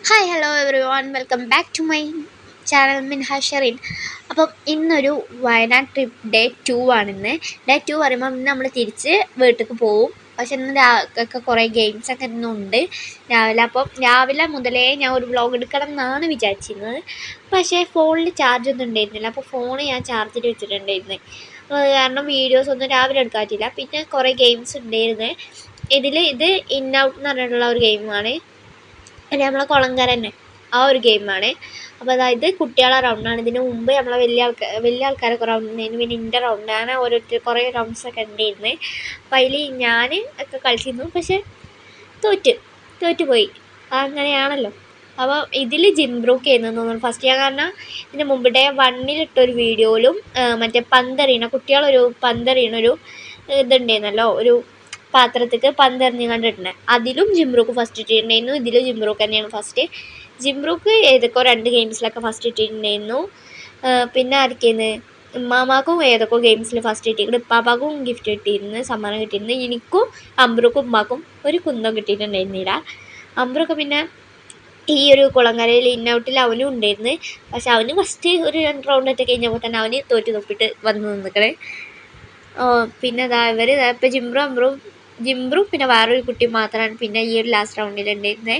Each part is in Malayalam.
Hi hello everyone welcome back to my channel Minha Sherin. അപ്പം ഇന്നൊരു വയനാട് ട്രിപ്പ് ഡേ 2 ആണിന്ന്. ഡേ 2 പറയുമ്പോൾ ഇന്ന് നമ്മൾ തിരിച്ച് വീട്ടിലേക്ക് പോവും. പക്ഷെ ഇന്ന് ഒക്കെ കുറേ ഗെയിംസൊക്കെ ഇന്നുണ്ട് രാവിലെ. അപ്പം രാവിലെ മുതലേ ഞാൻ ഒരു വ്ളോഗ് എടുക്കണം എന്നാണ് വിചാരിച്ചിരുന്നത്. പക്ഷേ ഫോണിൽ ചാർജ് ഒന്നും ഉണ്ടായിരുന്നില്ല. അപ്പോൾ ഫോൺ ഞാൻ ചാർജിൽ വെച്ചിട്ടുണ്ടായിരുന്നു. കാരണം വീഡിയോസ് ഒന്നും രാവിലെ എടുക്കാൻ പറ്റില്ല. പിന്നെ കുറേ ഗെയിംസ് ഉണ്ടായിരുന്നു. ഇത് ഇൻ ഔട്ട് എന്ന് പറഞ്ഞിട്ടുള്ള ഒരു ഗെയിമാണ്. നമ്മളെ കുളങ്കര തന്നെ ആ ഒരു ഗെയിമാണ്. അപ്പോൾ അതായത് കുട്ടികളെ റൗണ്ടാണ്. ഇതിന് മുമ്പ് നമ്മളെ വലിയ ആൾക്കാരൊക്കെ റൗണ്ട് ഉണ്ടായിരുന്നു. പിന്നെ എൻ്റെ റൗണ്ട് അങ്ങനെ ഓരോരുത്തർ കുറേ റൗണ്ട്സൊക്കെ ഉണ്ടായിരുന്നു. അപ്പോൾ അതിൽ ഞാൻ ഒക്കെ കളിച്ചിരുന്നു. പക്ഷേ തോറ്റുപോയി. അങ്ങനെയാണല്ലോ. അപ്പോൾ ഇതിൽ ജിംബ്രൂക്ക് ആയിരുന്നു തോന്നുന്നു ഫസ്റ്റ്. ഞാൻ കാരണം ഇതിന് മുമ്പ് ഡേ 1 ഇട്ടൊരു വീഡിയോയിലും മറ്റേ കുട്ടികളൊരു പന്തെറിയണൊരു ഇതുണ്ടായിരുന്നല്ലോ, ഒരു പാത്രത്തേക്ക് പന്തെറിഞ്ഞ് കണ്ടിട്ടുണ്ട്. അതിലും ജിംബ്രൂക്ക് ഫസ്റ്റ് ഇട്ടിട്ടുണ്ടായിരുന്നു. ഇതിലും ജിംബ്രൂക്ക് തന്നെയാണ് ഫസ്റ്റ്. ജിംബ്രൂക്ക് ഏതൊക്കെ 2 ഗെയിംസിലൊക്കെ ഫസ്റ്റ് ഇട്ടിട്ടുണ്ടായിരുന്നു. പിന്നെ ആർക്കായിരുന്നു, ഉമ്മാമാക്കും ഏതൊക്കെ ഗെയിംസിൽ ഫസ്റ്റ് കിട്ടിയിട്ടുണ്ട്. ഉപ്പാപ്പാക്കും ഗിഫ്റ്റ് കിട്ടിയിരുന്നു, സമ്മാനം കിട്ടിയിരുന്നു. എനിക്കും അമ്പ്രൂക്കും ഉമ്മാക്കും ഒരു കുന്തം കിട്ടിയിട്ടുണ്ടായിരുന്നില്ല. അമ്പ്രൂക്ക് പിന്നെ ഈ ഒരു കുളങ്കരയിൽ ഇൻ ഔട്ടിൽ അവനും ഉണ്ടായിരുന്നു. പക്ഷെ അവന് ഫസ്റ്റ് ഒരു 2 റൗണ്ടൊക്കെ കഴിഞ്ഞപ്പോൾ തന്നെ അവന് തോപ്പിട്ട് വന്നു നിൽക്കണേ. പിന്നെ ഇവർ ഇപ്പോൾ ജിംബ്രും പിന്നെ വേറൊരു കുട്ടി മാത്രമാണ് പിന്നെ ഈ ഒരു ലാസ്റ്റ് റൗണ്ടിലുണ്ടായിരുന്നത്.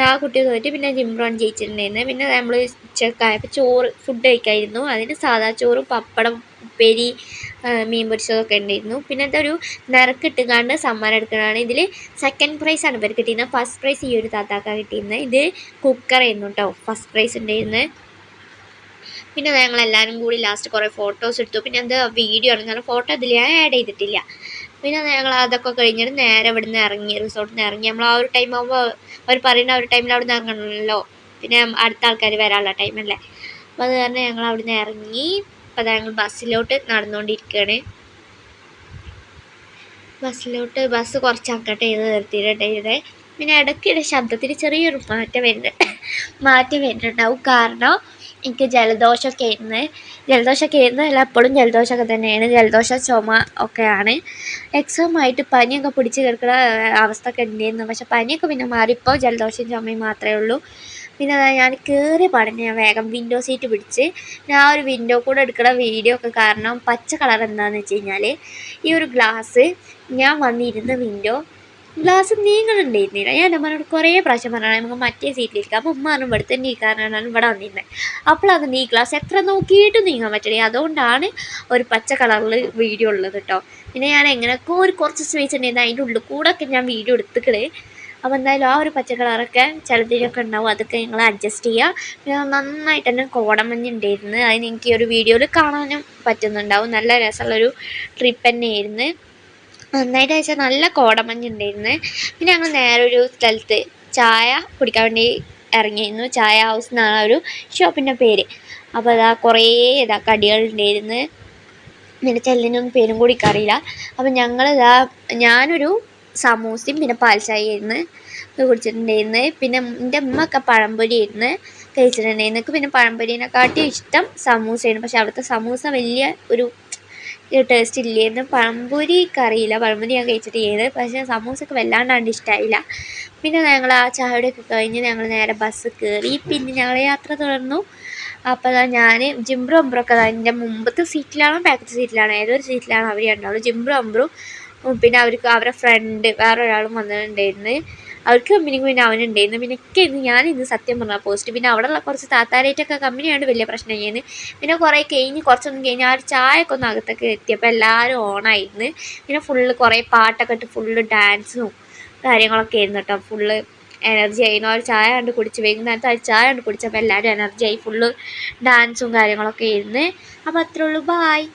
ആ കുട്ടി തോറ്റ് പിന്നെ ജിംബ്രോണ് ജയിച്ചിട്ടുണ്ടായിരുന്നത്. പിന്നെ നമ്മൾ ഉച്ചക്കായപ്പോൾ ഫുഡ് കഴിക്കായിരുന്നു. അതിന് സാധാ ചോറും പപ്പടം, ഉപ്പേരി, മീൻ പൊരിച്ചതൊക്കെ ഉണ്ടായിരുന്നു. പിന്നെ ഇതൊരു നിറക്കിട്ടുകാണ്ട് സമ്മാനം എടുക്കുന്നതാണ്. ഇതിൽ സെക്കൻഡ് പ്രൈസാണ് ഇവർ കിട്ടിയിരുന്നത്. ഫസ്റ്റ് പ്രൈസ് ഈ ഒരു താത്താക്കാണ് കിട്ടിയിരുന്നത്. ഇത് കുക്കറായിരുന്നു കേട്ടോ ഫസ്റ്റ് പ്രൈസ് ഉണ്ടായിരുന്നത്. പിന്നെ ഞങ്ങളെല്ലാവരും കൂടി ലാസ്റ്റ് കുറേ ഫോട്ടോസ് എടുത്തു. പിന്നെ വീഡിയോ ആണ്, കാരണം ഫോട്ടോ അതിൽ ഞാൻ ആഡ് ചെയ്തിട്ടില്ല. പിന്നെ ഞങ്ങൾ അതൊക്കെ കഴിഞ്ഞിട്ട് നേരെ ഇവിടുന്ന് ഇറങ്ങി, റിസോർട്ടിൽ നിന്ന് ഇറങ്ങി. നമ്മൾ ആ ഒരു ടൈം ആകുമ്പോൾ അവർ പറയുന്ന ആ ഒരു ടൈമിൽ അവിടെ നിന്ന് ഇറങ്ങണമല്ലോ. പിന്നെ അടുത്ത ആൾക്കാർ വരാനുള്ള ടൈമല്ലേ. അപ്പോൾ അത് കാരണം ഞങ്ങൾ അവിടെ നിന്ന് ഇറങ്ങി. അപ്പോൾ ഞങ്ങൾ ബസ്സിലോട്ട് നടന്നുകൊണ്ടിരിക്കുകയാണ്. ബസ് കുറച്ച് അങ്ങോട്ട് നിർത്തിയിട്ടുണ്ടായിരുന്നത്. പിന്നെ ഇടയ്ക്കിടെ ശബ്ദത്തിന് ചെറിയൊരു മാറ്റം വരുന്നുണ്ടാവും. കാരണം എനിക്ക് ജലദോഷമൊക്കെ ആയിരുന്നു. അല്ല, എപ്പോഴും ജലദോഷമൊക്കെ തന്നെയാണ്. ജലദോഷം, ചുമ ഒക്കെയാണ്. എക്സാമായിട്ട് പനിയൊക്കെ പിടിച്ച് കിടക്കുന്ന അവസ്ഥയൊക്കെ ഉണ്ടായിരുന്നു. പക്ഷെ പനിയൊക്കെ പിന്നെ മാറിപ്പോൾ ജലദോഷം ചുമയും മാത്രമേ ഉള്ളൂ. പിന്നെ ഞാൻ കയറിയ പാടന്നെ ഞാൻ വേഗം വിൻഡോ സീറ്റ് പിടിച്ച്. ഞാൻ ഒരു വിൻഡോ കൂടെ എടുക്കുന്ന വീഡിയോ ഒക്കെ കാരണം പച്ച കളർ എന്താണെന്ന് വെച്ച് കഴിഞ്ഞാൽ ഈ ഒരു ഗ്ലാസ് ഞാൻ വന്നിരുന്ന ഗ്ലാസ് നീങ്ങളുണ്ടായിരുന്നില്ല. ഞാൻ അമ്മനോട് കുറേ പ്രാവശ്യം പറഞ്ഞാൽ നമുക്ക് മറ്റേ സീറ്റിലിരിക്കാം. അപ്പോൾ ഉമ്മാനും ഇവിടെ തന്നെ ഇരിക്കാനാണ് ഇവിടെ വന്നിരുന്നത്. അപ്പോഴത് ഗ്ലാസ് എത്ര നോക്കിയിട്ടും നീങ്ങാൻ പറ്റില്ല. അതുകൊണ്ടാണ് ഒരു പച്ച കളറിൽ വീഡിയോ ഉള്ളത് കേട്ടോ. പിന്നെ ഞാൻ എങ്ങനെയൊക്കെ കുറച്ച് സ്പേസ് ഉണ്ടായിരുന്നു, അതിൻ്റെ ഉള്ളിൽ കൂടെ ഒക്കെ ഞാൻ വീഡിയോ എടുത്തിക്കണേ. അപ്പോൾ എന്തായാലും ആ ഒരു പച്ച കളറൊക്കെ ചിലതിലൊക്കെ ഉണ്ടാവും, അതൊക്കെ നിങ്ങൾ അഡ്ജസ്റ്റ് ചെയ്യുക. പിന്നെ നന്നായിട്ട് തന്നെ കോടമഞ്ഞ് ഉണ്ടായിരുന്നു. അതിന് എനിക്ക് ഈ ഒരു വീഡിയോയിൽ കാണാനും പറ്റുന്നുണ്ടാവും. നല്ല രസമുള്ളൊരു ട്രിപ്പ് തന്നെയായിരുന്നു. നന്നായിട്ട് വെച്ചാൽ നല്ല കോടമഞ്ഞുണ്ടായിരുന്നു. പിന്നെ ഞങ്ങൾ നേരെ ഒരു സ്ഥലത്ത് ചായ കുടിക്കാൻ വേണ്ടി ഇറങ്ങിയിരുന്നു. ചായ ഹൗസ് എന്നാണ് ഒരു ഷോപ്പിൻ്റെ പേര്. അപ്പോൾ കുറേ കടികളുണ്ടായിരുന്നു. പിന്നെ ചെല്ലിനൊന്നും പേരും കൂടി അറിയില്ല. അപ്പം ഞാനൊരു സമൂസയും പിന്നെ പാൽച്ചായയായിരുന്നു കുടിച്ചിട്ടുണ്ടായിരുന്നു. പിന്നെ എൻ്റെ ഉമ്മയൊക്കെ പഴംപൊരി ആയിരുന്നു കഴിച്ചിട്ടുണ്ടായിരുന്നു. എനിക്ക് പിന്നെ പഴംപൊരിനെക്കാട്ടി ഇഷ്ടം സമൂസയായിരുന്നു. പക്ഷെ അവിടുത്തെ സമൂസ വലിയ ഒരു ടേസ്റ്റ് ഇല്ലായിരുന്നു. പഴംപൊരി അറിയില്ല, പഴംപൊരി ഞാൻ കഴിച്ചിട്ട് ചെയ്ത്. പക്ഷേ സമൂസയൊക്കെ വല്ലാണ്ടാണ്ട് ഇഷ്ടമായില്ല. പിന്നെ ഞങ്ങൾ ആ ചായയുടെയൊക്കെ കഴിഞ്ഞ് ഞങ്ങൾ നേരെ ബസ് കയറി. പിന്നെ ഞങ്ങൾ യാത്ര തുടർന്നു. അപ്പോൾ ഞാൻ ജിംബ്രും അമ്പ്രൊക്കെ എൻ്റെ മുമ്പത്തെ സീറ്റിലാണോ ബാക്കത്തെ സീറ്റിലാണോ ഏതൊരു സീറ്റിലാണ് അവർ ഉണ്ടാവുള്ളൂ. ജിംബ്രും അമ്പ്രും പിന്നെ അവരുടെ ഫ്രണ്ട് വേറൊരാളും വന്നിട്ടുണ്ടായിരുന്നു. അവർക്ക് കമ്പനിക്ക് പിന്നെ അവനുണ്ടായിരുന്നു. പിന്നെ ഞാനിന്ന് സത്യം പറഞ്ഞാൽ പോസ്റ്റ്. പിന്നെ അവിടെയുള്ള കുറച്ച് താത്താരായിട്ടൊക്കെ കമ്പനിയായിട്ട് വലിയ പ്രശ്നം ചെയ്യുന്നത്. പിന്നെ കുറേ കുറച്ചൊന്നും കഴിഞ്ഞ് ആ ഒരു ചായയൊക്കെ ഒന്ന് അകത്തൊക്കെ എത്തിയപ്പോൾ എല്ലാവരും ഓണായിരുന്നു. പിന്നെ ഫുള്ള് കുറേ പാട്ടൊക്കെ ഇട്ട് ഫുള്ള് ഡാൻസും കാര്യങ്ങളൊക്കെ ആയിരുന്നു കേട്ടോ. ഫുള്ള് എനർജി ആയിരുന്നു. ആ ഒരു ചായ കണ്ട് കുടിച്ച് വൈകുന്നേരത്തെ ആ ചായ കണ്ട് കുടിച്ചപ്പോൾ എല്ലാവരും എനർജി ആയി. ഫുള്ള് ഡാൻസും കാര്യങ്ങളൊക്കെ ആയിരുന്നു. അപ്പോൾ അത്രേ ഉള്ളൂ. ബായ്.